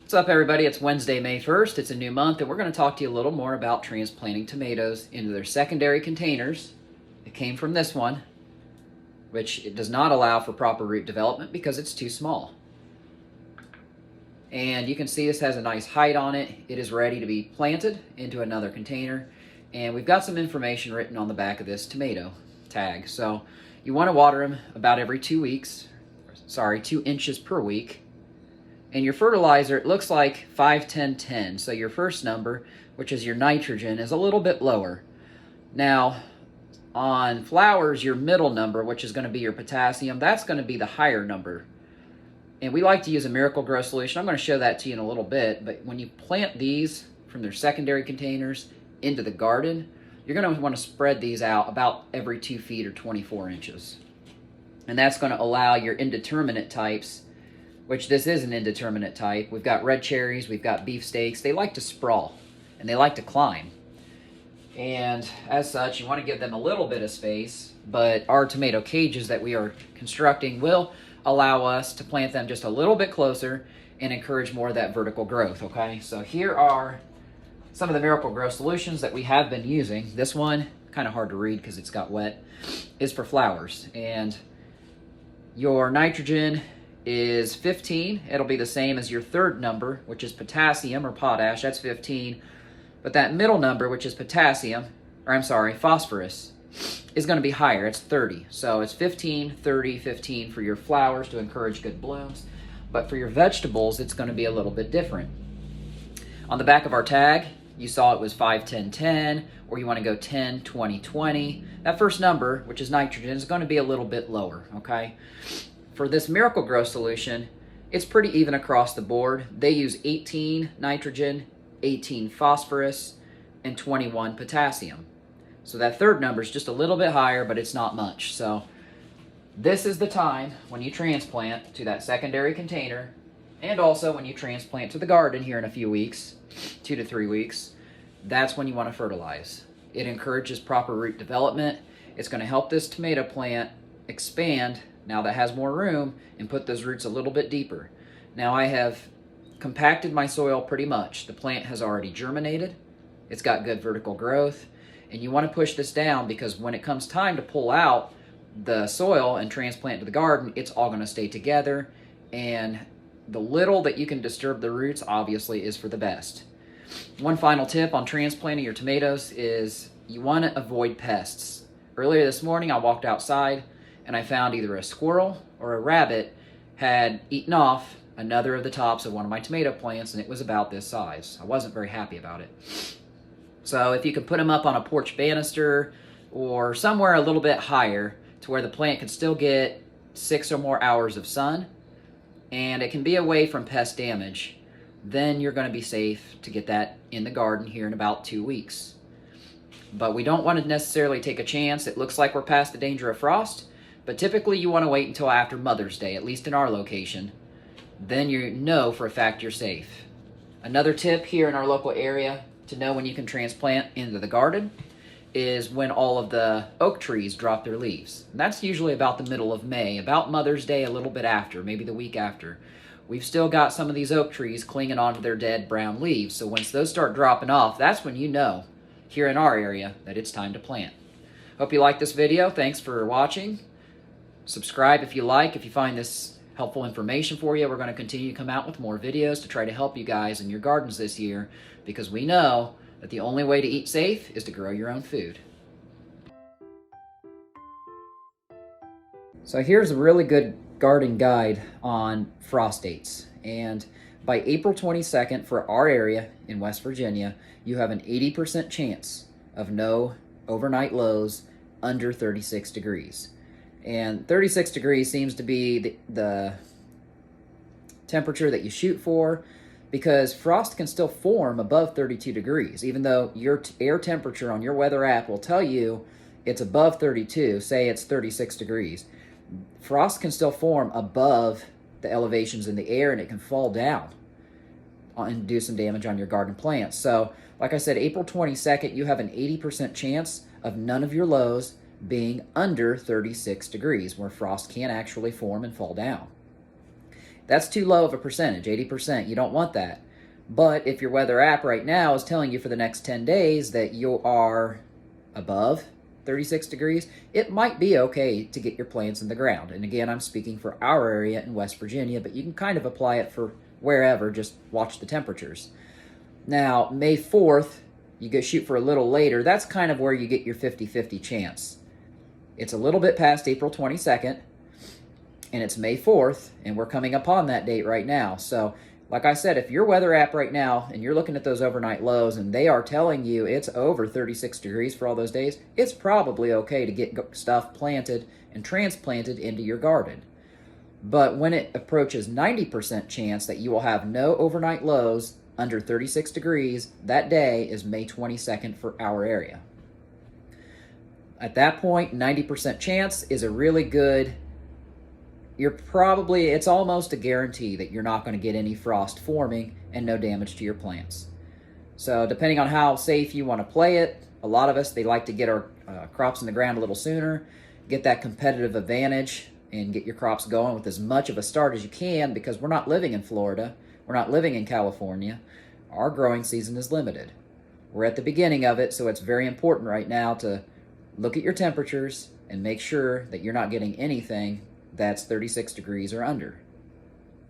What's up, everybody? It's Wednesday, May 1st. It's a new month, and we're going to talk to you a little more about transplanting tomatoes into their secondary containers. It came from this one, which it does not allow for proper root development because it's too small. And you can see this has a nice height on it. It is ready to be planted into another container. And we've got some information written on the back of this tomato tag. So you want to water them about every 2 weeks. 2 inches per week. And your fertilizer, it looks like 5-10-10. So your first number, which is your nitrogen, is a little bit lower. Now, on flowers, your middle number, which is going to be your potassium, that's going to be the higher number. And we like to use a Miracle-Gro solution. I'm going to show that to you in a little bit. But when you plant these from their secondary containers into the garden, you're going to want to spread these out about every 2 feet or 24 inches. And that's going to allow your indeterminate types, which this is an indeterminate type. We've got red cherries, we've got beefsteaks. They like to sprawl, and they like to climb. And as such, you want to give them a little bit of space, but our tomato cages that we are constructing will allow us to plant them just a little bit closer and encourage more of that vertical growth, okay? So here are some of the Miracle-Gro solutions that we have been using. This one, kind of hard to read because it's got wet, is for flowers. And your nitrogen is 15. It'll be the same as your third number, which is potassium or potash. That's 15. But that middle number, which is phosphorus, is going to be higher. It's 30. So it's 15, 30, 15 for your flowers to encourage good blooms. But for your vegetables, it's going to be a little bit different. On the back of our tag, you saw it was 5-10-10, or you want to go 10-20-20. That first number, which is nitrogen, is going to be a little bit lower, okay? For this Miracle-Gro solution, it's pretty even across the board. They use 18 nitrogen, 18 phosphorus, and 21 potassium. So that third number is just a little bit higher, but it's not much. So this is the time when you transplant to that secondary container, and also when you transplant to the garden here in a few weeks, 2 to 3 weeks, that's when you want to fertilize. It encourages proper root development. It's going to help this tomato plant expand now that has more room and put those roots a little bit deeper. Now I have compacted my soil pretty much. The plant has already germinated. It's got good vertical growth. And you want to push this down because when it comes time to pull out the soil and transplant to the garden, it's all going to stay together. And the little that you can disturb the roots obviously is for the best. One final tip on transplanting your tomatoes is you want to avoid pests. Earlier this morning I walked outside and I found either a squirrel or a rabbit had eaten off another of the tops of one of my tomato plants, and it was about this size. I wasn't very happy about it. So if you could put them up on a porch banister or somewhere a little bit higher to where the plant can still get 6 or more hours of sun, and it can be away from pest damage, then you're going to be safe to get that in the garden here in about 2 weeks. But we don't want to necessarily take a chance. It looks like we're past the danger of frost, but typically you want to wait until after Mother's Day, at least in our location. Then you know for a fact you're safe. Another tip here in our local area to know when you can transplant into the garden is when all of the oak trees drop their leaves. And that's usually about the middle of May, about Mother's Day, a little bit after, maybe the week after. We've still got some of these oak trees clinging onto their dead brown leaves. So once those start dropping off, that's when you know here in our area that it's time to plant. Hope you like this video. Thanks for watching. Subscribe if you like. If you find this helpful information for you, we're going to continue to come out with more videos to try to help you guys in your gardens this year, because we know that the only way to eat safe is to grow your own food. So here's a really good garden guide on frost dates. And by April 22nd for our area in West Virginia, you have an 80% chance of no overnight lows under 36 degrees. And 36 degrees seems to be the temperature that you shoot for, because frost can still form above 32 degrees. Even though your air temperature on your weather app will tell you it's above 32, say it's 36 degrees, frost can still form above the elevations in the air, and it can fall down and do some damage on your garden plants. So, like I said, April 22nd, you have an 80% chance of none of your lows being under 36 degrees, where frost can actually form and fall down. That's too low of a percentage, 80%. You don't want that. But if your weather app right now is telling you for the next 10 days that you are above 36 degrees, it might be okay to get your plants in the ground. And again, I'm speaking for our area in West Virginia, but you can kind of apply it for wherever, just watch the temperatures. Now, May 4th, you go shoot for a little later. That's kind of where you get your 50-50 chance. It's a little bit past April 22nd, and it's May 4th, and we're coming upon that date right now. So, like I said, if your weather app right now, and you're looking at those overnight lows, and they are telling you it's over 36 degrees for all those days, it's probably okay to get stuff planted and transplanted into your garden. But when it approaches 90% chance that you will have no overnight lows under 36 degrees, that day is May 22nd for our area. At that point, 90% chance is a really good, it's almost a guarantee that you're not going to get any frost forming and no damage to your plants. So depending on how safe you want to play it, a lot of us, they like to get our crops in the ground a little sooner, get that competitive advantage, and get your crops going with as much of a start as you can, because we're not living in Florida. We're not living in California. Our growing season is limited. We're at the beginning of it, so it's very important right now to look at your temperatures and make sure that you're not getting anything that's 36 degrees or under.